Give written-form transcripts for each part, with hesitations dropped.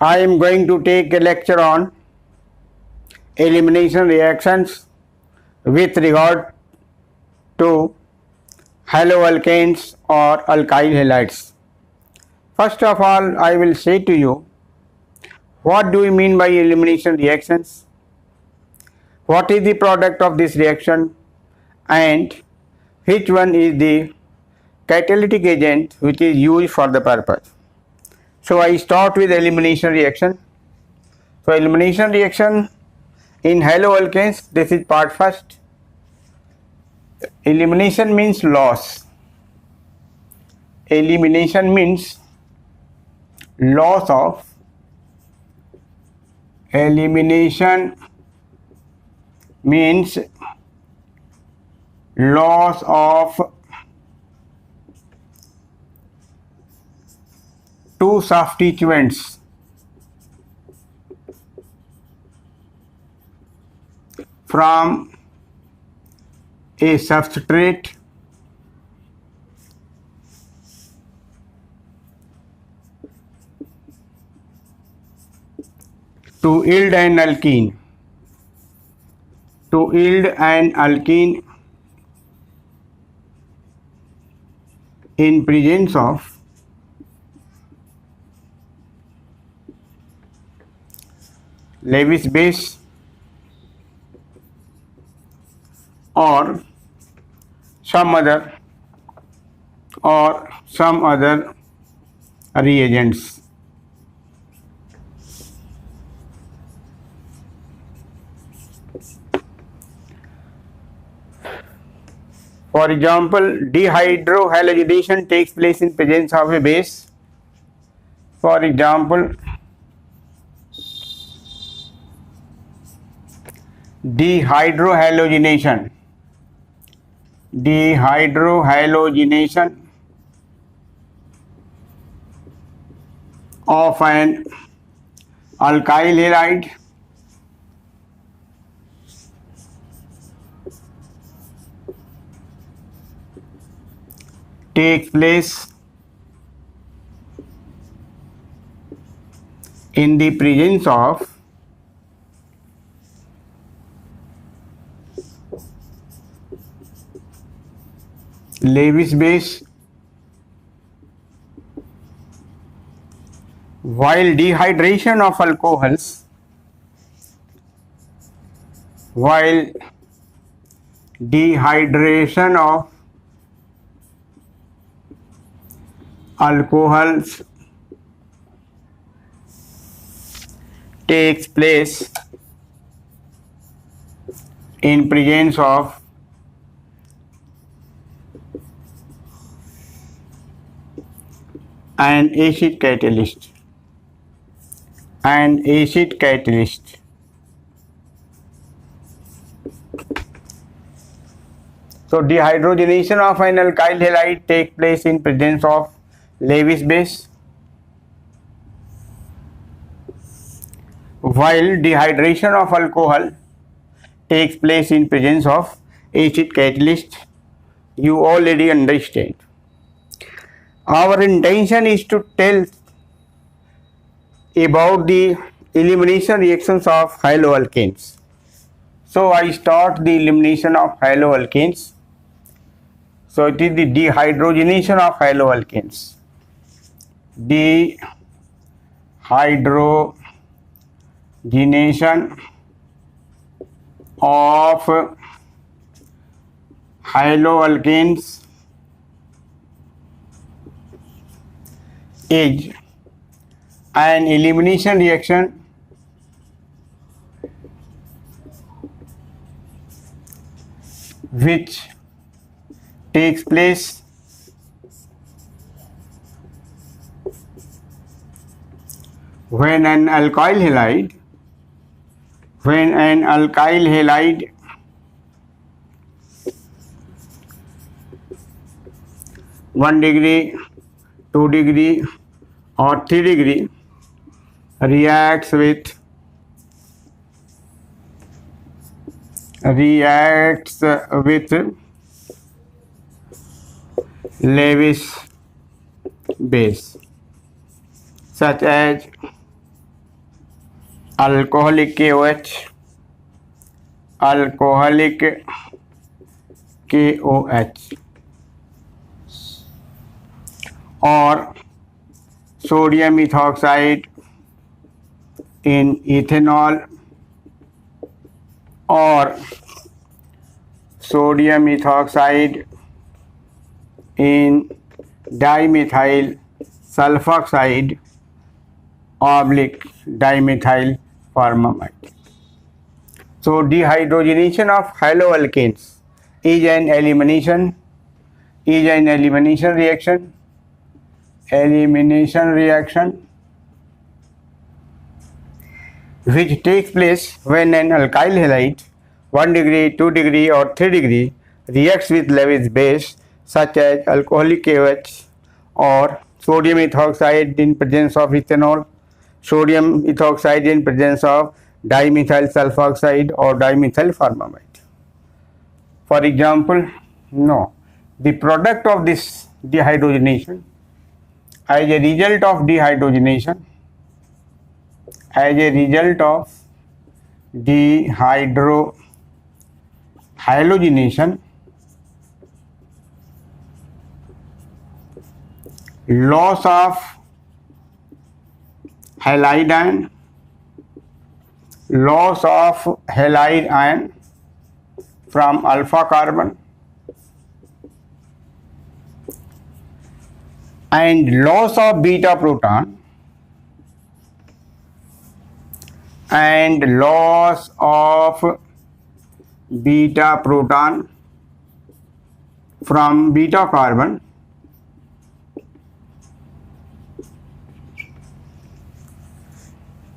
I am going to take a lecture on elimination reactions with regard to haloalkanes or alkyl halides. First of all, I will say to you, what do we mean by elimination reactions? What is the product of this reaction, and which one is the catalytic agent which is used for the purpose? So I start with elimination reaction. So elimination reaction in haloalkanes, this is part first. Elimination means loss. Elimination means loss of. Elimination means loss of two substituents from a substrate to yield an alkene. To yield an alkene in presence of Lewis base or some other reagents. For example, dehydrohalonization takes place in presence of a base. For example, dehydrohalogenation of an alkyl halide takes place in the presence of Lewis base, while dehydration of alcohols takes place in presence of an acid catalyst. So dehydrogenation of an alkyl halide takes place in presence of Lewis base, while dehydration of alcohol takes place in presence of acid catalyst. You already understand. Our intention is to tell about the elimination reactions of haloalkanes. So I start the elimination of haloalkanes. So it is the dehydrogenation of haloalkanes. Dehydrogenation of haloalkanes is an elimination reaction which takes place when an alkyl halide 1 degree, 2 degree or 3 degree reacts with Lewis base, such as alcoholic KOH, alcoholic KOH, or sodium ethoxide in ethanol, or sodium ethoxide in dimethyl sulfoxide oblique dimethyl formamide. So dehydrogenation of haloalkanes is an elimination reaction which takes place when an alkyl halide 1 degree, 2 degree or 3 degree reacts with Lewis base such as alcoholic KOH or sodium ethoxide in presence of ethanol, sodium ethoxide in presence of dimethyl sulfoxide or dimethyl formamide. For example, the product of this dehydrogenation, as a result of dehydrogenation, halogenation, loss of halide ion from alpha carbon and loss of beta proton from beta carbon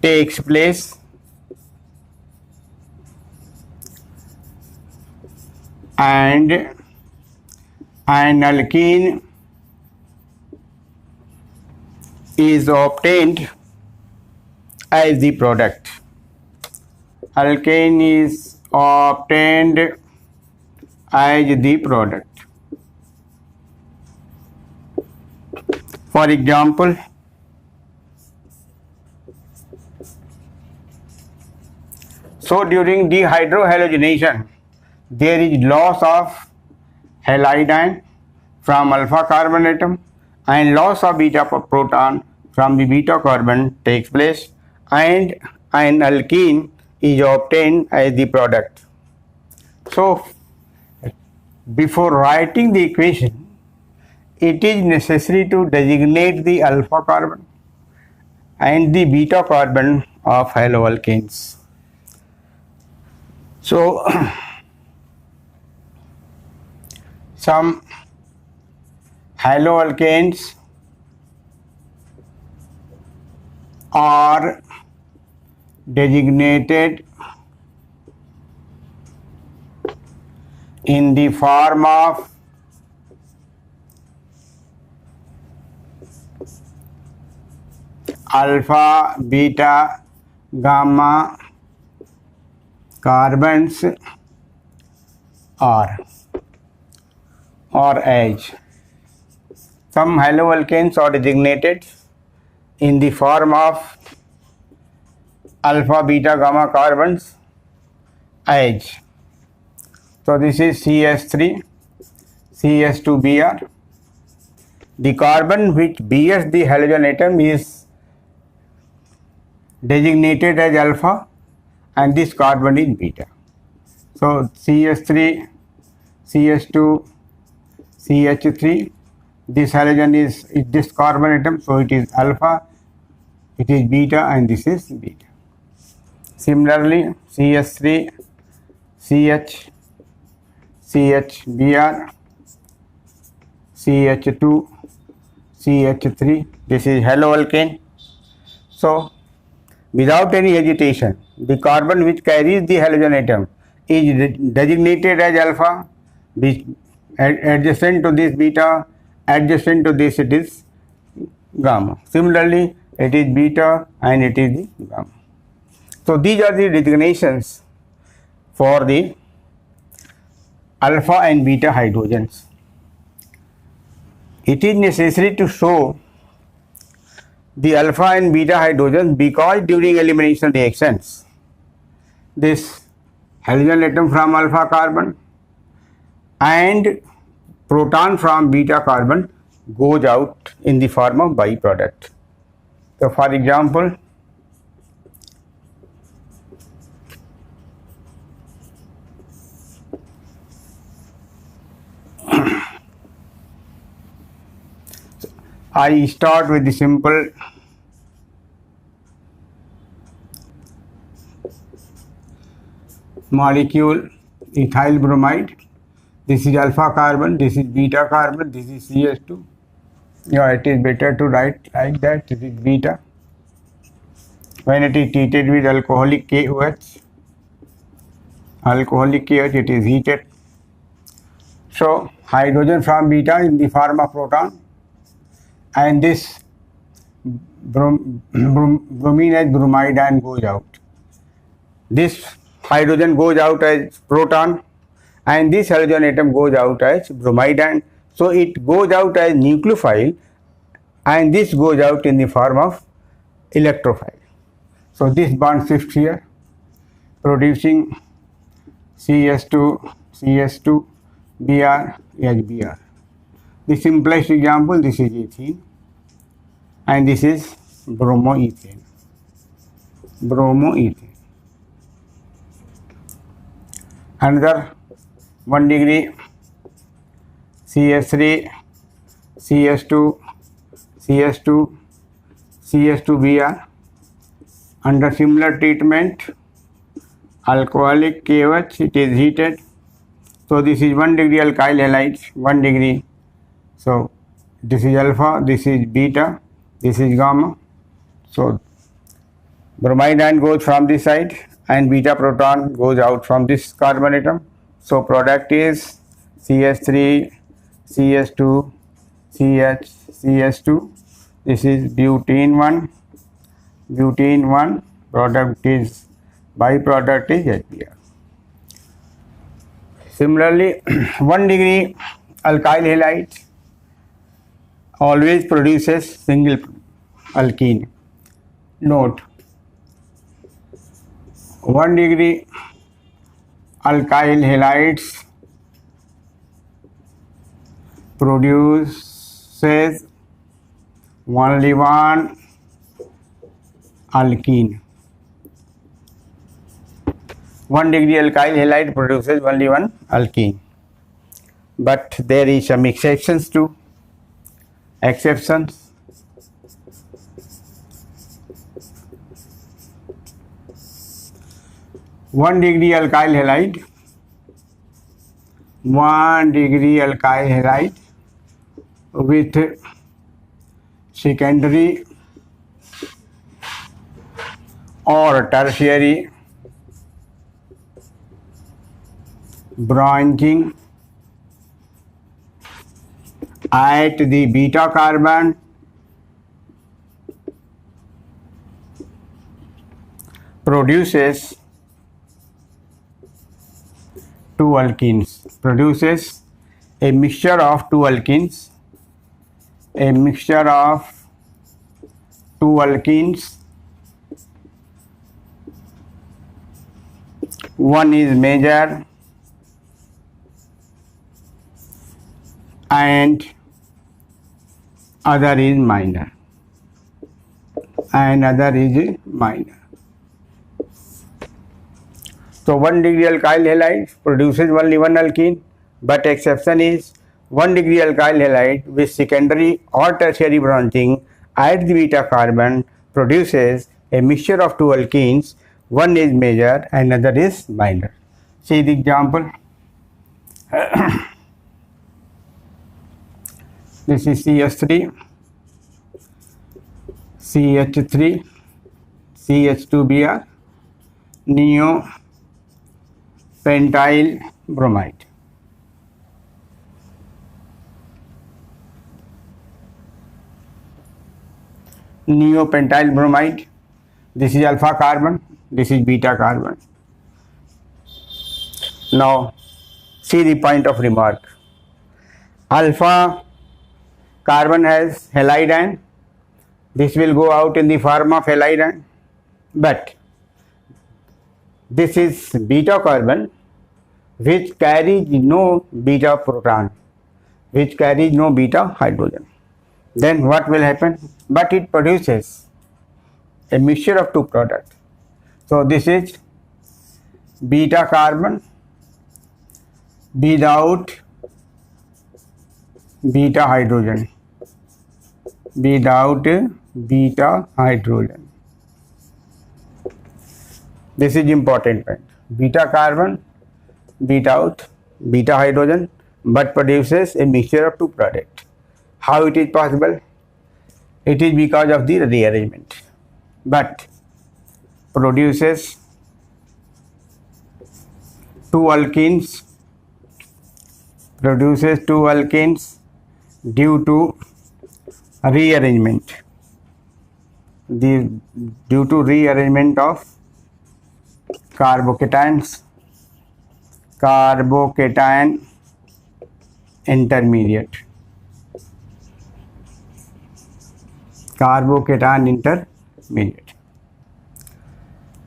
takes place and an alkene is obtained as the product. Alkane is obtained as the product. For example, so during dehydrohalogenation, there is loss of halide ion from alpha carbon atom and loss of beta proton from the beta carbon takes place and an alkene is obtained as the product. So before writing the equation, it is necessary to designate the alpha carbon and the beta carbon of haloalkanes. So some haloalkanes are designated in the form of alpha, beta, gamma carbons or as. Some haloalkanes are designated in the form of alpha, beta, gamma carbons as. So this is CS3, CS2Br. The carbon which bears the halogen atom is designated as alpha and this carbon is beta. So CS3, CS2, CH3, this halogen is this carbon atom, so it is alpha, it is beta and this is beta. Similarly, CS3, CH, CHBr, CH2, CH3, this is haloalkane. So without any hesitation, the carbon which carries the halogen atom is designated as alpha, adjacent to this beta, adjacent to this it is gamma. Similarly, it is beta and it is the gamma. So these are the designations for the alpha and beta hydrogens. It is necessary to show the alpha and beta hydrogens, because during elimination reactions this halogen atom from alpha carbon and proton from beta carbon goes out in the form of byproduct. So for example, I start with the simple molecule ethyl bromide. This is alpha carbon, this is beta carbon, this is CH2. Yeah, it is better to write like that. This is beta. When it is treated with alcoholic KOH, it is heated. So hydrogen from beta in the form of proton, and this bromine as bromide ion goes out. This hydrogen goes out as proton and this halogen atom goes out as bromide ion. So it goes out as nucleophile and this goes out in the form of electrophile. So this bond shifts here, producing CS2 Br as Br. The simplest example, this is ethene and this is bromoethane. Another 1 degree CS3 CS2 Br. Under similar treatment, alcoholic KOH, it is heated. So this is 1 degree alkyl halide, 1 degree. So this is alpha, this is beta, this is gamma. So bromide ion goes from this side and beta proton goes out from this carbon atom. So product is CS3 CS2 CH CS2. This is butene 1. Product is byproduct is HBr. Similarly, 1 degree alkyl halide always produces single alkene. Note, 1 degree alkyl halides produces only one alkene. 1 degree alkyl halide produces only one alkene. But there is some exceptions too. 1 degree alkyl halide, 1 degree alkyl halide with secondary or tertiary branching at the beta carbon produces two alkenes, produces a mixture of two alkenes, one is major and other is minor, So 1 degree alkyl halide produces only one alkene, but exception is 1 degree alkyl halide with secondary or tertiary branching at the beta carbon produces a mixture of two alkenes, one is major and another is minor. See the example. This is CH3, CH3, CH2Br, neopentyl bromide. Neopentyl bromide. This is alpha carbon, this is beta carbon. Now see the point of remark. Alpha carbon has halide ion, This will go out in the form of halide ion, but this is beta carbon which carries no beta proton, which carries no beta hydrogen. Then what will happen? But it produces a mixture of two products. So this is beta carbon without beta hydrogen, without beta hydrogen. This is important point. Beta carbon without beta hydrogen but produces a mixture of two products. How it is possible? It is because of the rearrangement, but produces two alkenes, due to rearrangement, due to rearrangement of carbocation intermediate,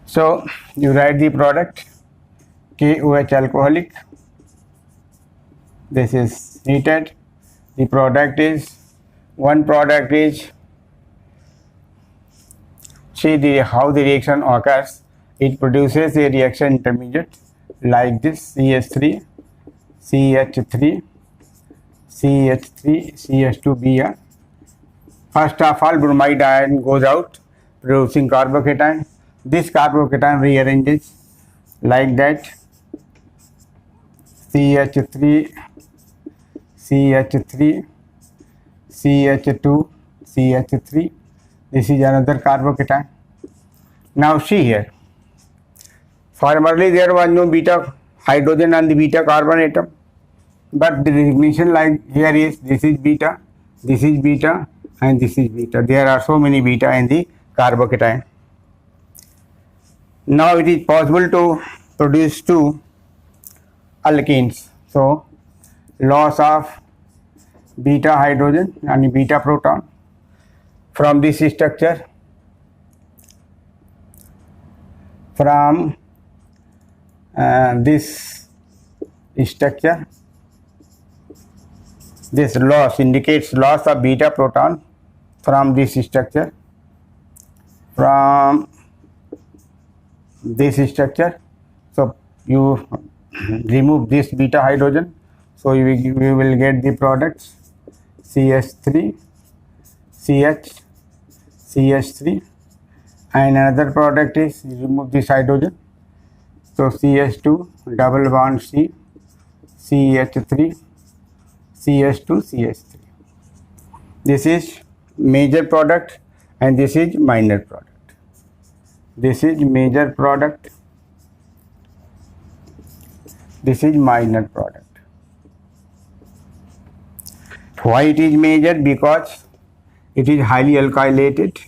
So you write the product KOH alcoholic. This is heated. The product is, one product is, see how the reaction occurs. It produces a reaction intermediate like this: CH3, CH3, CH3, CH2Br. First of all, bromide ion goes out, producing carbocation. This carbocation rearranges like that: CH3, CH3, CH2, CH3. This is another carbocation. Now see here. Formerly there was no beta hydrogen on the beta carbon atom, but the recognition like here is, this is beta, and this is beta. There are so many beta in the carbocation. Now it is possible to produce two alkenes. So loss of beta hydrogen and beta proton from this structure, this loss indicates loss of beta proton from this structure, So you remove this beta hydrogen, so you will get the products CH3, CH3, and another product is, remove this hydrogen, so CH2 double bond C, CH3, CH2, CH3. This is major product and this is minor product. This is major product, this is minor product. Why it is major? Because it is highly alkylated.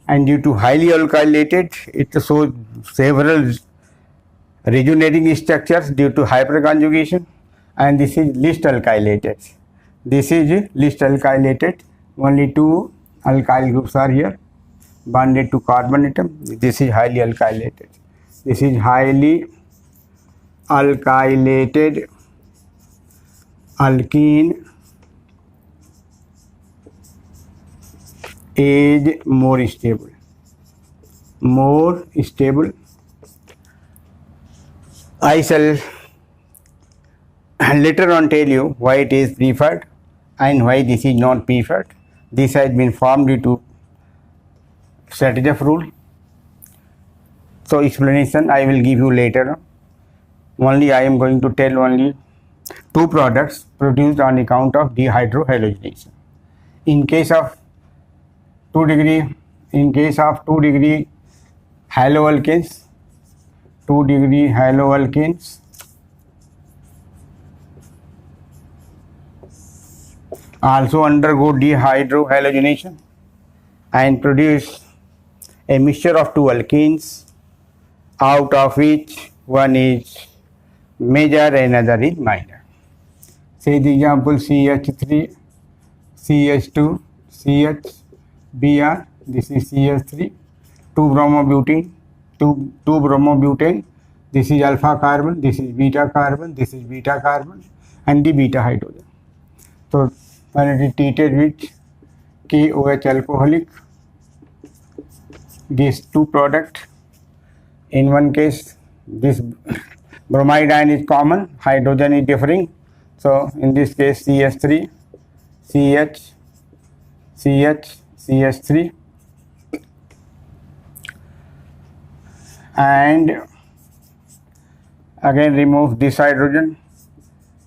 And due to highly alkylated, it shows several rejuvenating structures due to hyperconjugation, and this is least alkylated. Only two alkyl groups are here bonded to carbon atom. This is highly alkylated. This is highly alkylated alkene is more stable. I shall later on tell you why it is preferred and why this is not preferred. This has been formed due to Sarajevo rule. So explanation I will give you later on. Only I am going to tell only two products produced on account of dehydrohalogenation. In case of 2 degree haloalkanes, also undergo dehydrohalogenation and produce a mixture of two alkenes, out of which one is major and another is minor. Say the example CH3 CH2 CHBr, this is CH3, 2-bromobutane, 2-bromobutane, this is alpha carbon, this is beta carbon, this is beta carbon, and the beta hydrogen. So when it is treated with KOH alcoholic, these two products, in one case this bromide ion is common, hydrogen is differing. So in this case CH3 CH CH3, and again remove this hydrogen,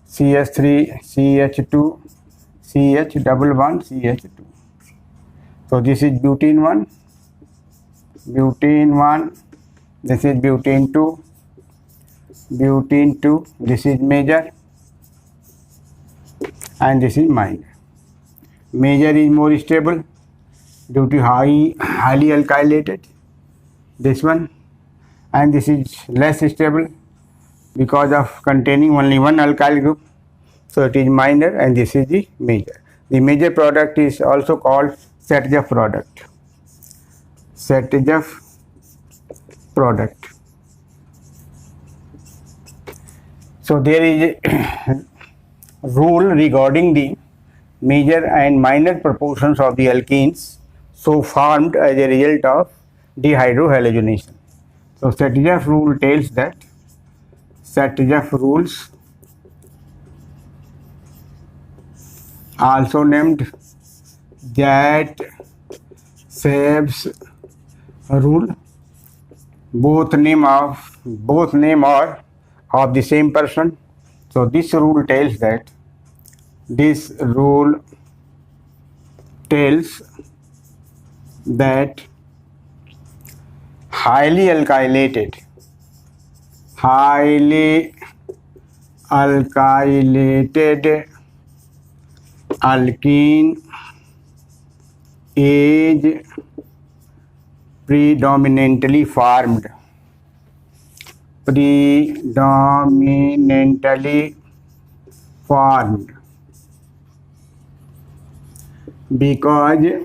CH3 CH2 CH double bond CH2. So this is butene 1, this is butene 2, this is major and this is minor. Major is more stable due to highly alkylated, this one, and this is less stable because of containing only one alkyl group. So it is minor, and this is the major. The major product is also called Setjeff product. Setjeff product. So there is a rule regarding the major and minor proportions of the alkenes so formed as a result of dehydrohalogenation. So Setjeff rule tells that Setjeff rules, also named Zaitsev's rule, both name are of the same person. So this rule tells that highly alkylated alkene is predominantly formed because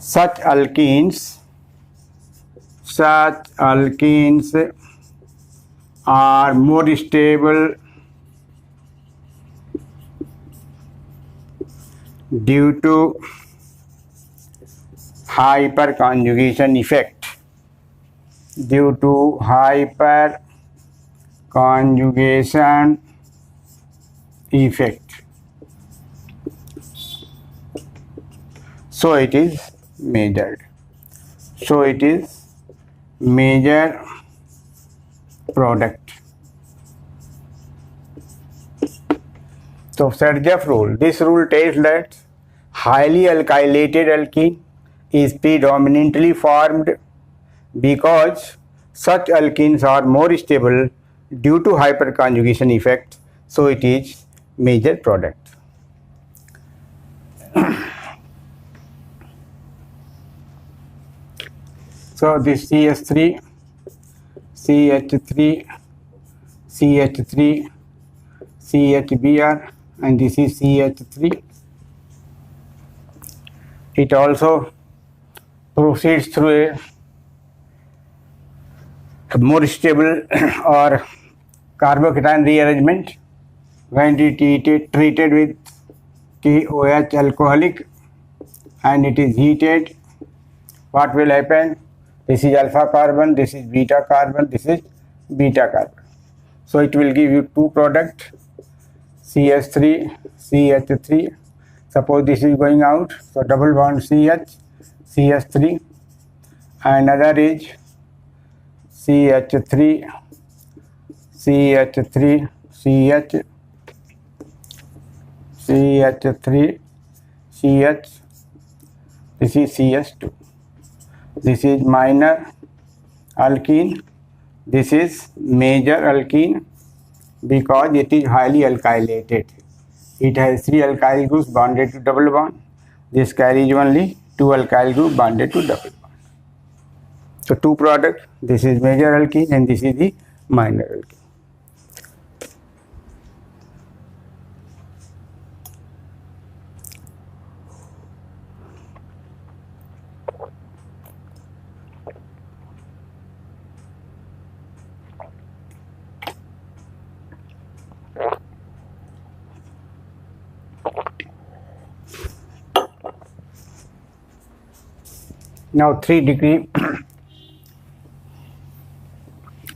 such alkenes are more stable due to hyperconjugation effect. So it is measured. So it is major product. So Setjeff rule. This rule tells that highly alkylated alkene is predominantly formed because such alkenes are more stable due to hyperconjugation effect. So it is major product. So this CH3, CHBr, and this is CH3. It also proceeds through a more stable or carbocation rearrangement when it is treated with KOH alcoholic and it is heated. What will happen? This is alpha carbon, this is beta carbon, this is beta carbon. So it will give you two products, CH3, CH3. Suppose this is going out, so double bond CH3, and another is CH3, CH, this is CH2. This is minor alkene, this is major alkene because it is highly alkylated. It has 3 alkyl groups bonded to double bond. This carries only 2 alkyl groups bonded to double bond. So two products, this is major alkene and this is the minor alkene. Now 3-degree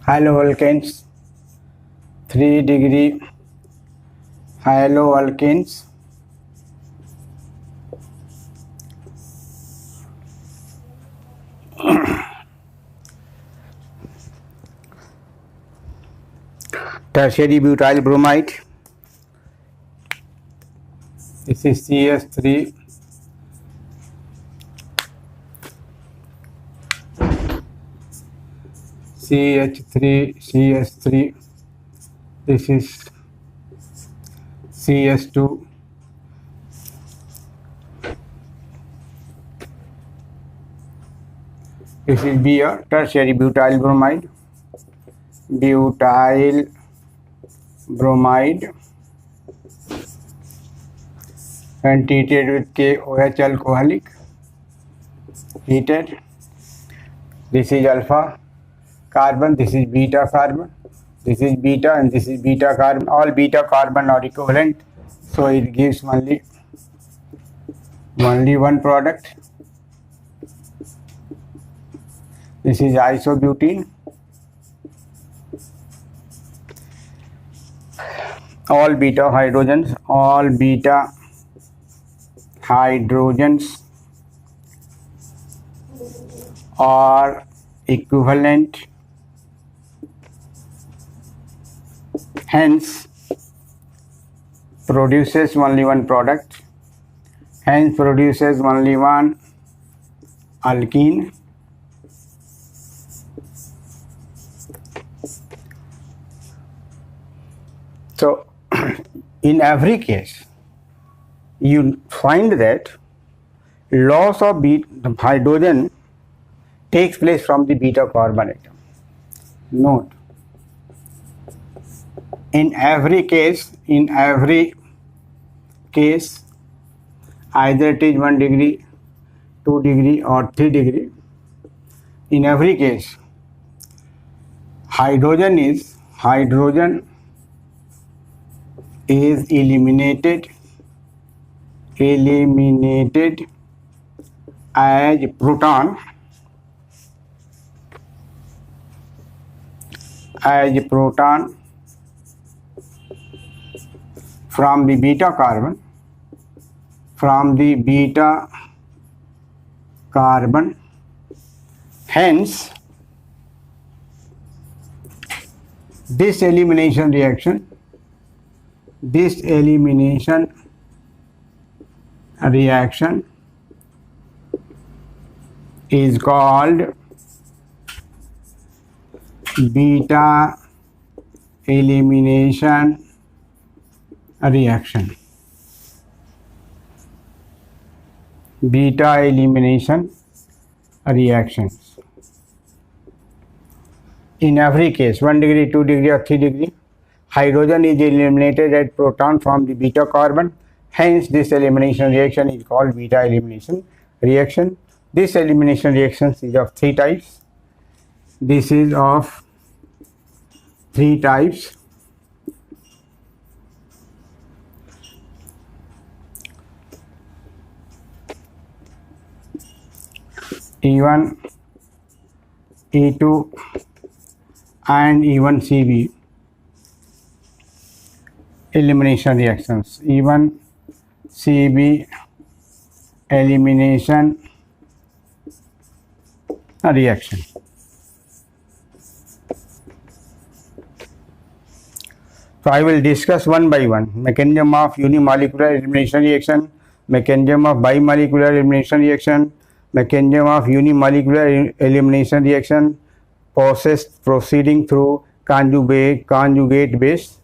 haloalkanes, 3-degree haloalkanes tertiary butyl bromide, this is CS3, CH3CS3, this is CS2, this is B, tertiary butyl bromide, when treated with KOH alcoholic, heated. This is alpha carbon, this is beta carbon, this is beta and this is beta carbon. All beta carbon are equivalent, so it gives only one product. This is isobutene. All beta hydrogens are equivalent, hence produces only one product, hence produces only one alkene. So in every case you find that loss of hydrogen takes place from the beta carbon atom. Note, in every case, either it is 1 degree, 2 degree or 3 degree, in every case hydrogen is eliminated as proton from the beta carbon, hence this elimination reaction is called beta elimination reaction. Beta elimination reactions. In every case, 1 degree, 2 degree or 3 degree, hydrogen is eliminated as proton from the beta carbon. Hence, this elimination reaction is called beta elimination reaction. This elimination reaction is of 3 types. This is of 3 types. E1, E2 and E1 CB elimination reactions. E1 CB elimination reaction. So I will discuss one by one: mechanism of unimolecular elimination reaction, mechanism of bimolecular elimination reaction, mechanism of unimolecular elimination reaction, process proceeding through conjugate base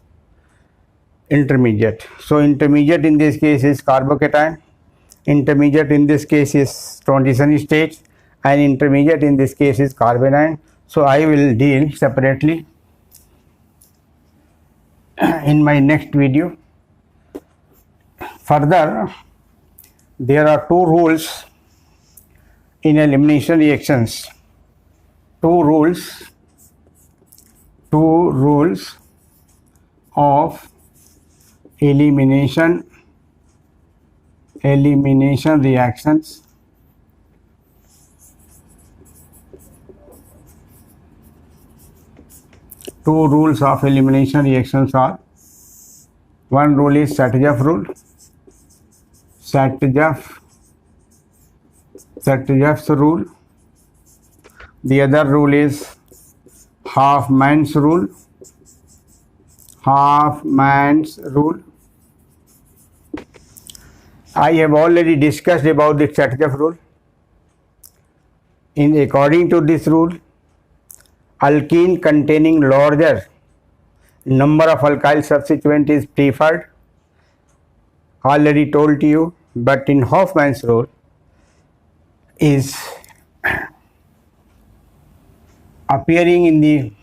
intermediate. So intermediate in this case is carbocation, intermediate in this case is transition stage, and intermediate in this case is carbanion. So I will deal separately in my next video. Further, there are 2 rules in elimination reactions. 2 rules of elimination reactions. two rules of elimination reactions are: one rule is Satjav rule, Satjav's rule. The other rule is Hofmann's rule. I have already discussed about the Satjav rule. According to this rule, alkene containing larger number of alkyl substituent is preferred. Already told to you, but in Hofmann's rule is appearing in the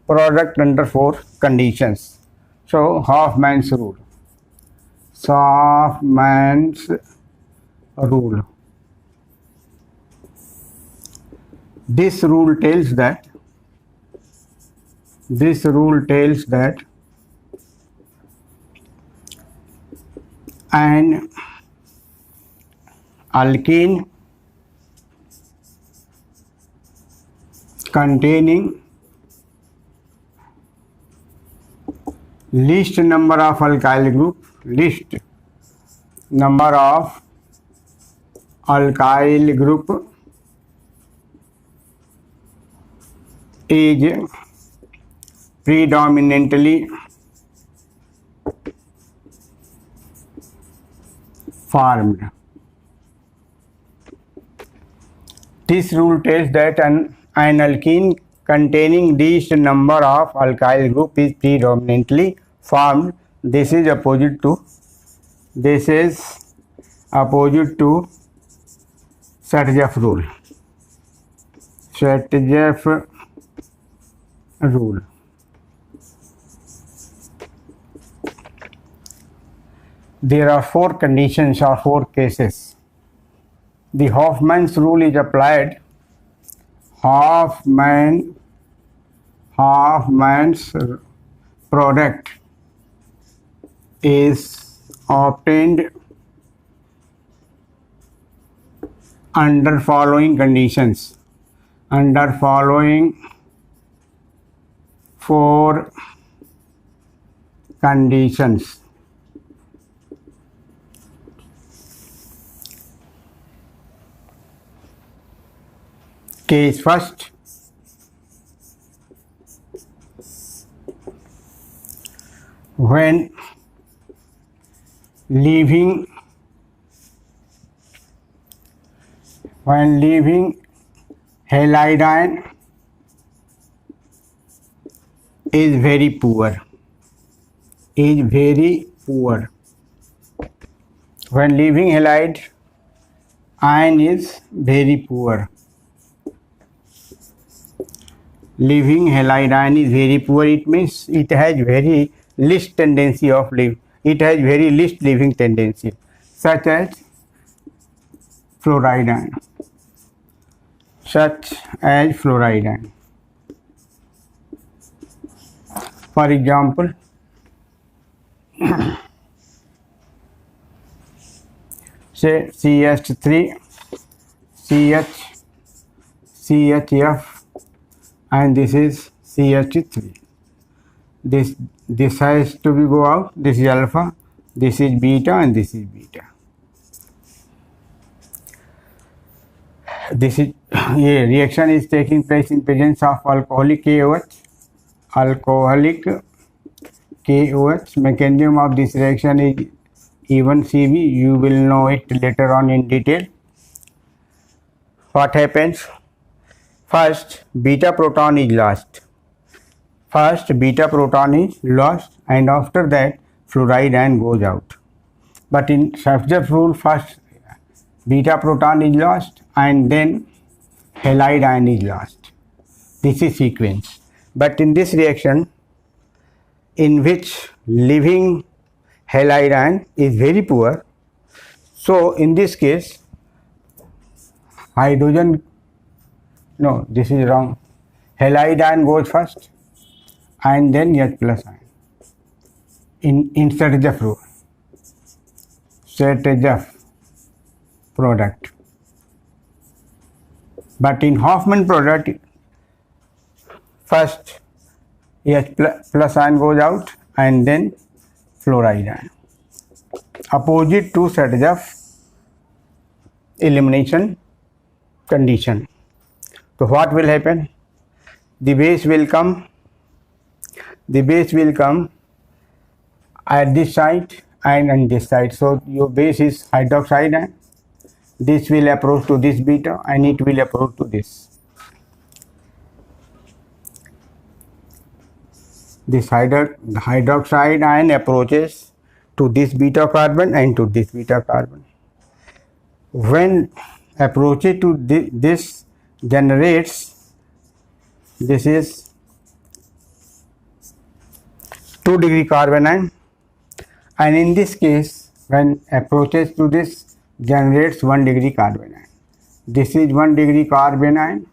product under 4 conditions. So Hofmann's rule. This rule tells that an alkene containing least number of alkyl group is predominantly formed. This rule tells that an alkene containing least number of alkyl group is predominantly formed. This is opposite to Satjav rule. There are 4 conditions or 4 cases. The Hofmann's rule is applied. Hofmann's product is obtained under following conditions. Under following 4 conditions. Case first. When leaving halide ion is very poor. When leaving halide ion is very poor. Leaving halide ion is very poor. It means it has very least tendency of leaving. It has very least leaving tendency, such as fluoride ion. For example, say CH3, CHF, and this is CH3. This has to be go out. This is alpha, this is beta, and this is beta. This is reaction is taking place in presence of alcoholic KOH. Mechanism of this reaction is even CV. You will know it later on in detail. What happens? First, beta proton is lost. And after that fluoride ion goes out. But in Satjav rule, first beta proton is lost and then halide ion is lost. This is sequence. But in this reaction, in which leaving halide ion is very poor, so in this case this is wrong. Halide ion goes first and then H plus ion in Satjav rule. Satjav product. But in Hofmann product, first Plus ion goes out and then fluoride ion. Opposite two sets of elimination condition. So what will happen? The base will come at this side and on this side. So your base is hydroxide ion. This will approach to this beta and it will approach to this. This hydroxide ion approaches to this beta carbon and to this beta carbon. When approaches to this generates, this is 2 degree carbon ion, and in this case when approaches to this generates 1 degree carbon ion. This is 1 degree carbon ion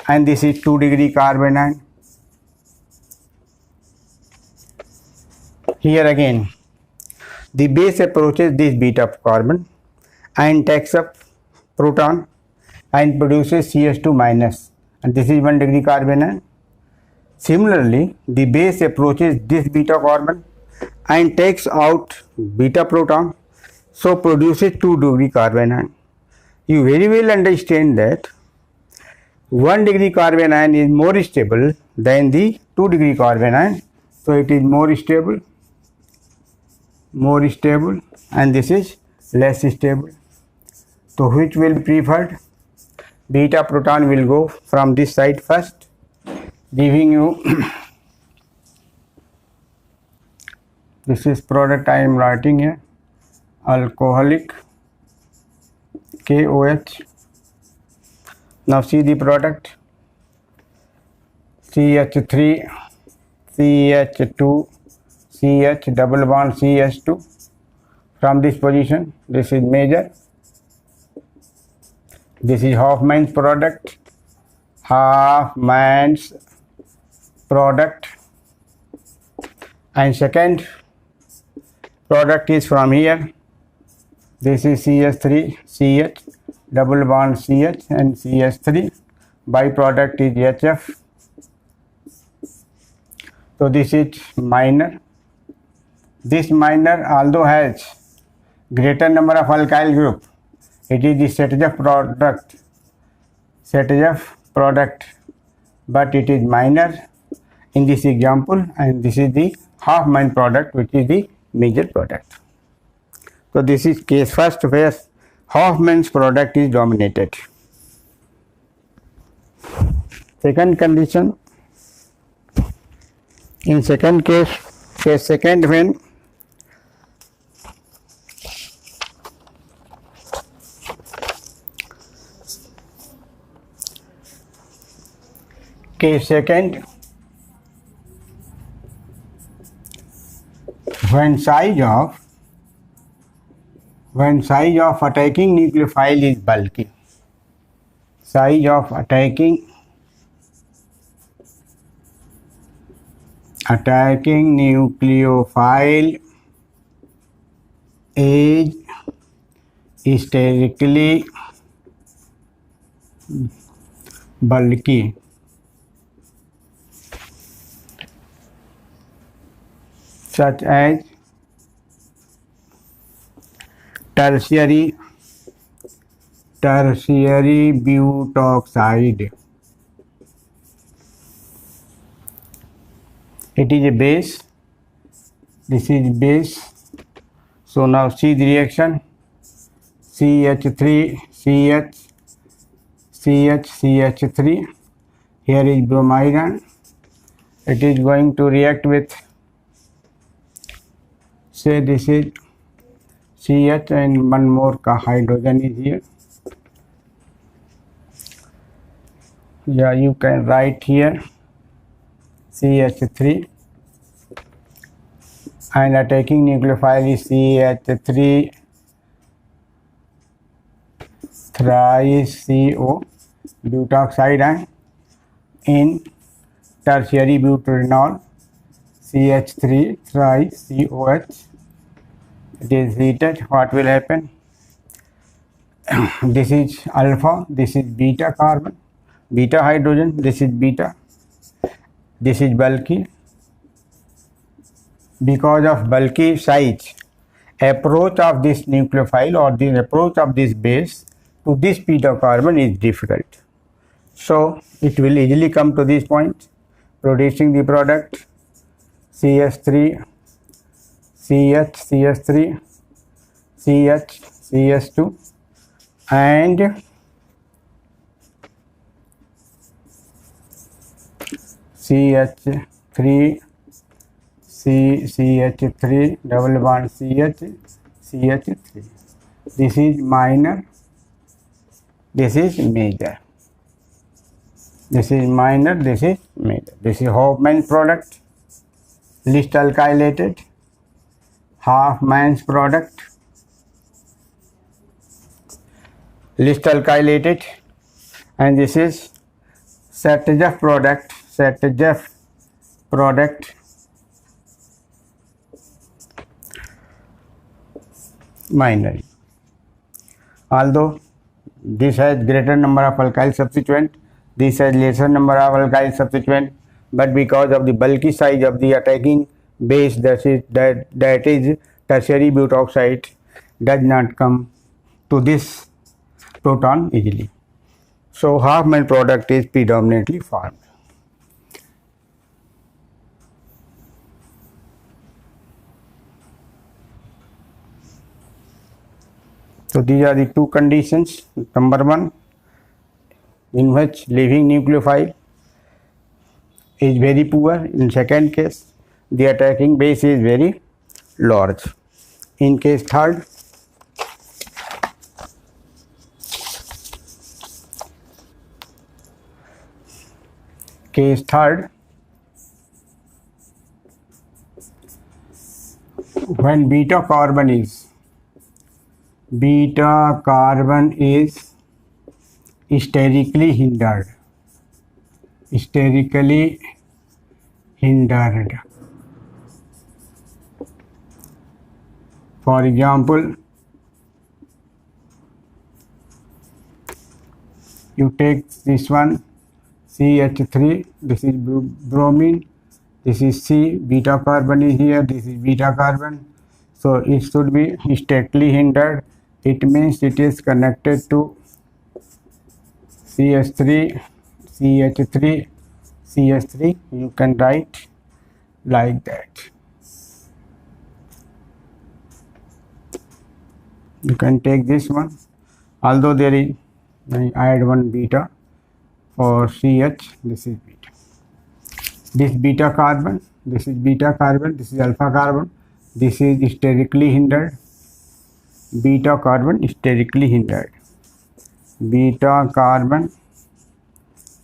and this is 2 degree carbon ion. Here again the base approaches this beta carbon and takes up proton and produces CH2 minus, and this is 1 degree carbon ion. Similarly, the base approaches this beta carbon and takes out beta proton, so produces 2 degree carbon ion. You very well understand that 1 degree carbon ion is more stable than the 2 degree carbon ion, so it is more stable, and this is less stable. So which will be preferred? Beta proton will go from this side first, giving you this is product I am writing here, alcoholic KOH. Now see the product, CH3 CH2 CH double bond CH2 from this position. This is major, this is Hofmann's product, and second product is from here. This is CH3 CH double bond CH and CH3, byproduct is HF. So this is minor. This minor although has greater number of alkyl group, it is the SETGF product, but it is minor in this example, and this is the Hofmann product, which is the major product. So this is case first where Hofmann's product is dominated. Second condition, in second case second, when case second, when size of attacking nucleophile is bulky, size of attacking nucleophile is sterically bulky, such as tertiary butoxide. It is a base, this is base. So now see the reaction, CH3 CH3, here is bromide ion. It is going to react with, say this is CH and one more hydrogen is here. Yeah, you can write here CH3 and attacking nucleophile is CH3 thrice-CO butoxide ion in tertiary butyrenol CH3 thrice-COH. It is heated. What will happen? This is alpha, this is beta carbon, beta hydrogen, this is beta. this is bulky. Because of bulky size, approach of this nucleophile or the approach of this base to this beta carbon is difficult. So it will easily come to this point, producing the product CH3, CH, CH3, CH, CH2 and CH3, CH3 double bond CH, CH3. This is minor, this is major. This is minor, this is major. This is Hofmann's product, least alkylated, Hofmann's product, least alkylated, and this is Satyjev product, Satyjev product, minor. Although this has greater number of alkyl substituent, this has lesser number of alkyl substituent, but because of the bulky size of the attacking base, that is tertiary butoxide, does not come to this proton easily. So Hofmann product is predominantly formed. So these are the two conditions. Number one, in which leaving nucleophile is very poor. In second case, the attacking base is very large. In case third, when beta carbon is sterically hindered. For example, you take this one CH3, this is bromine, this is C, beta carbon is here, this is beta carbon. So it should be sterically hindered. It means it is connected to CH3, CH3, CH3. You can write like that. You can take this one, although there is, I add one beta for CH, this is beta. This beta carbon, this is beta carbon, this is alpha carbon, this is sterically hindered. Beta carbon sterically hindered. Beta carbon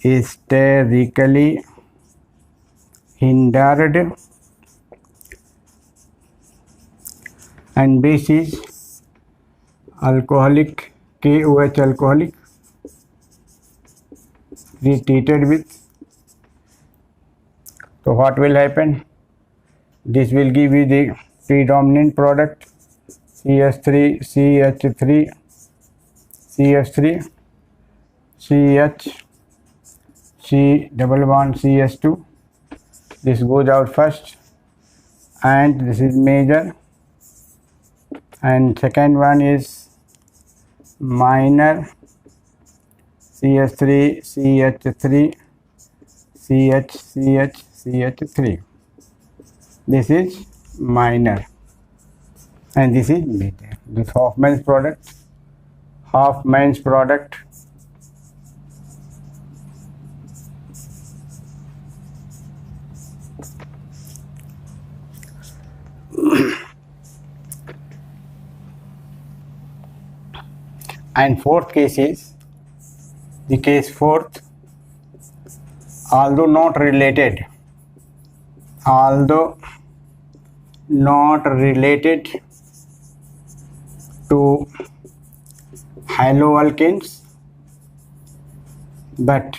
is sterically hindered, and base is alcoholic, KOH alcoholic, retreated with. So what will happen? This will give you the predominant product CH3, CH3, CH3, CH, C double bond CH2. This goes out first, and this is major, and second one is minor CH3, CH3, CH, CH, CH3. This is minor, and this is major. This Hofmann's product, Hofmann's product. And fourth case is the case fourth, although not related to haloalkanes, but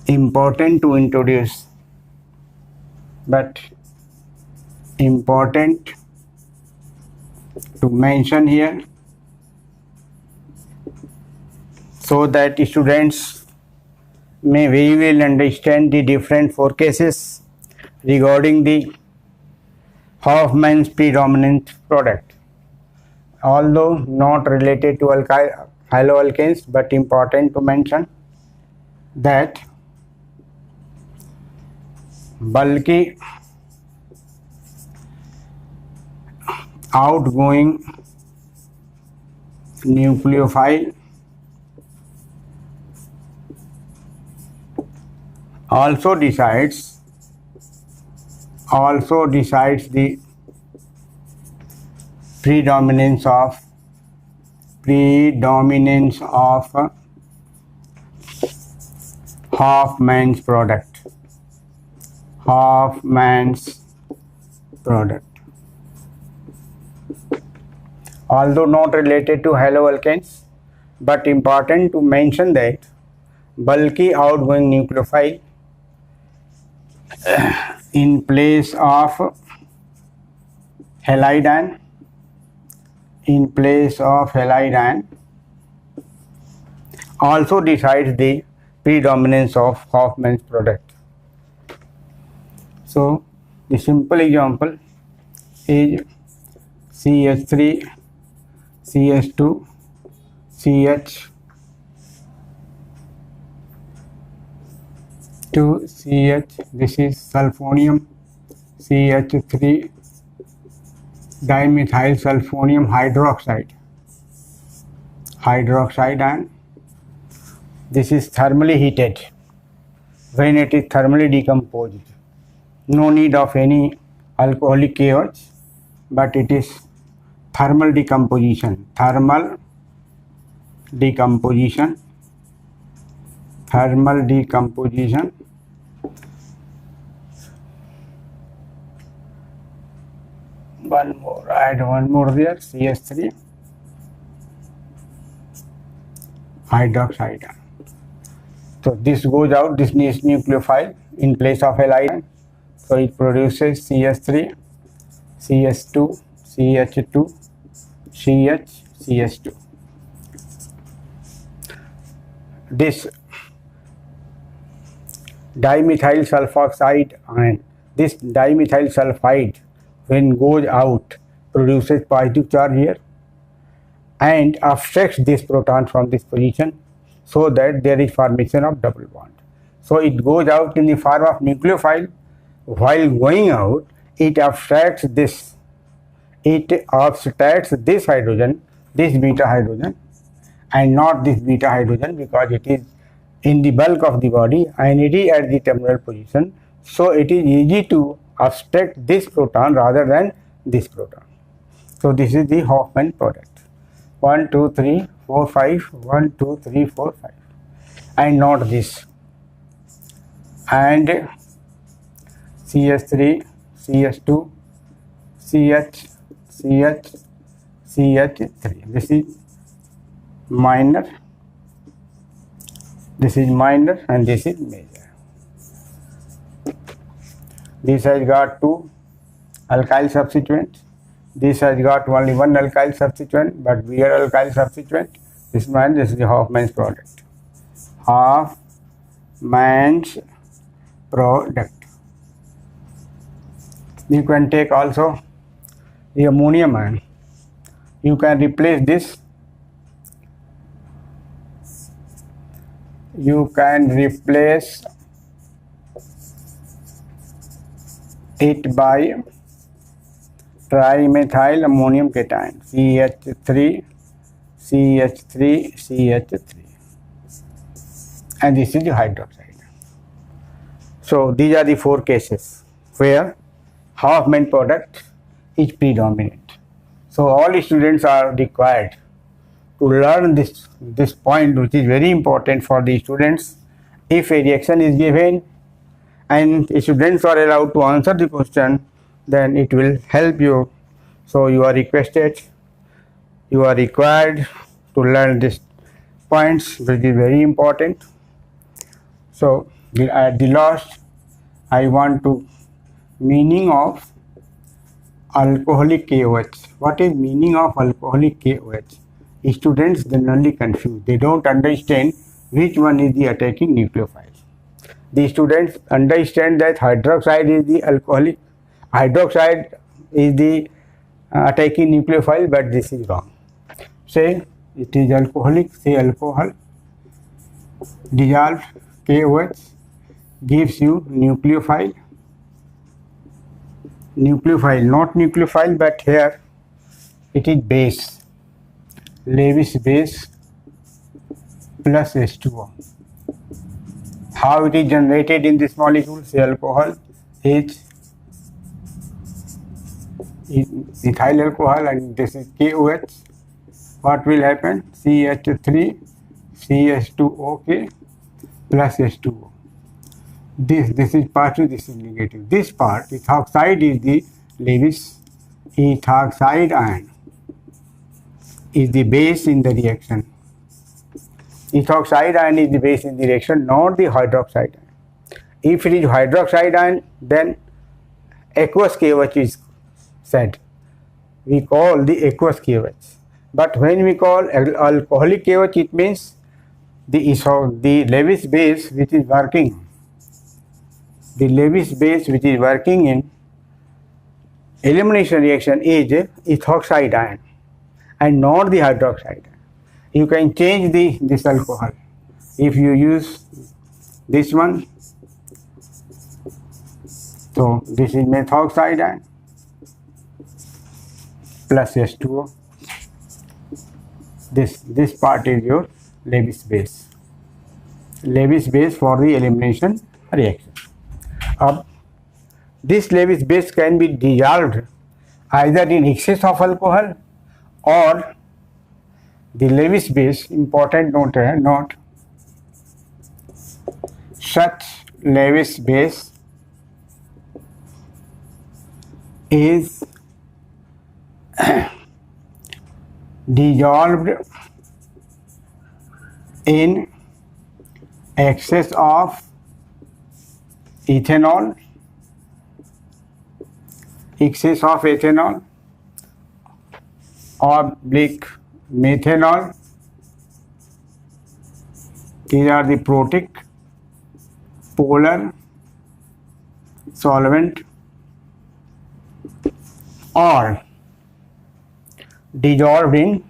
important to introduce, important to mention here, so that students may we will understand the different four cases regarding the Hofmann's predominant product. Although not related to haloalkanes, but important to mention that bulky outgoing nucleophile also decides the predominance of Hofmann's product. Although not related to haloalkanes, but important to mention that bulky outgoing nucleophile in place of halide also decides the predominance of Hofmann's product. So the simple example is CH3 CH2 CH 2CH, this is sulfonium, CH3 dimethyl sulfonium hydroxide, and this is thermally heated. When it is thermally decomposed, no need of any alcoholic KOH, but it is thermal decomposition. Add one more there, CH3 hydroxide. So this goes out, this is nucleophile in place of halide, so it produces CH3 CH2 CH2 CH2. This dimethyl sulfoxide and this dimethyl sulfide, when goes out, produces positive charge here and abstracts this proton from this position, so that there is formation of double bond. So it goes out in the form of nucleophile. While going out, it abstracts this hydrogen, this beta hydrogen, and not this beta hydrogen, because it is in the bulk of the body and it is at the terminal position, so it is easy to abstract this proton rather than this proton. So this is the Hofmann product. 1 2 3 4 5 1 2 3 4 5, and not this, and CH3 CH2 CH CH3. This is minor, and this is major. This has got two alkyl substituents. This has got only one alkyl substituent, but weird alkyl substituent. This is the Hofmann's product. Hofmann's product. You can take also the ammonium ion. You can replace this. You can replace it by trimethyl ammonium cation, CH3 and this is the hydroxide. So these are the four cases where Hofmann product is predominant. So all students are required to learn this point, which is very important for the students. If a reaction is given and students are allowed to answer the question, then it will help you. So you are required to learn these points, which is very important. So at the last, I want to meaning of alcoholic KOH. What is meaning of alcoholic KOH? Students generally confused. They don't understand which one is the attacking nucleophile. The students understand that hydroxide is the alcoholic, hydroxide is the attacking nucleophile, but this is wrong. Say it is alcoholic, say alcohol, dissolved KOH gives you nucleophile, not nucleophile, but here it is base, Lewis base plus H2O. How it is generated in this molecule? Say alcohol H, ethyl alcohol, and this is KOH. What will happen? CH3 CH2OK plus H2O. This is positive, this is negative. This part, ethoxide, is the Lewis ethoxide ion, is the base in the reaction. Ethoxide ion is the base in the reaction, not the hydroxide ion. If it is hydroxide ion, then aqueous KOH is said. We call the aqueous KOH. But when we call alcoholic KOH, it means the Lewis base which is working. The Lewis base which is working in elimination reaction is ethoxide ion and not the hydroxide ion. You can change this alcohol. If you use this one, so this is methoxide ion plus H2O. This part is your Lewis base. Lewis base for the elimination reaction. This Lewis base can be dissolved either in excess of alcohol or the Lewis base, important note, such Lewis base is dissolved in excess of ethanol, oblique methanol. These are the protic, polar solvent, or dissolved in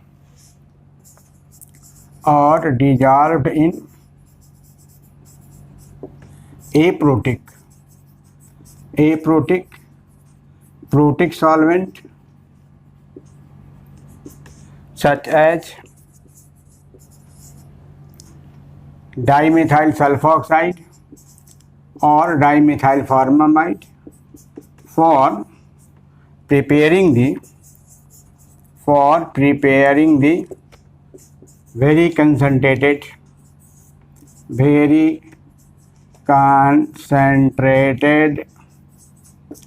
protic solvent such as dimethyl sulfoxide or dimethyl formamide for preparing the very concentrated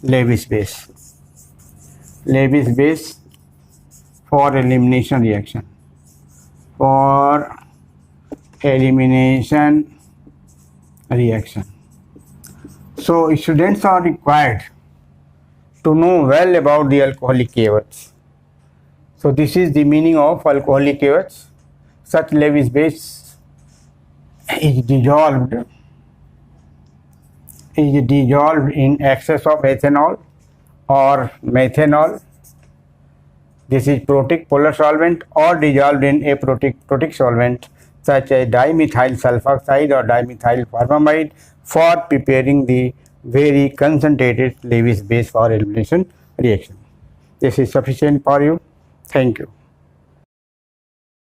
Lewis base for elimination reaction. So students are required to know well about the alcoholic KOH. So this is the meaning of alcoholic KOH. Such Lewis base is dissolved in excess of ethanol or methanol. This is protic, polar solvent, or dissolved in a protic solvent such as dimethyl sulfoxide or dimethyl formamide for preparing the very concentrated Lewis base for elimination reaction. This is sufficient for you. Thank you.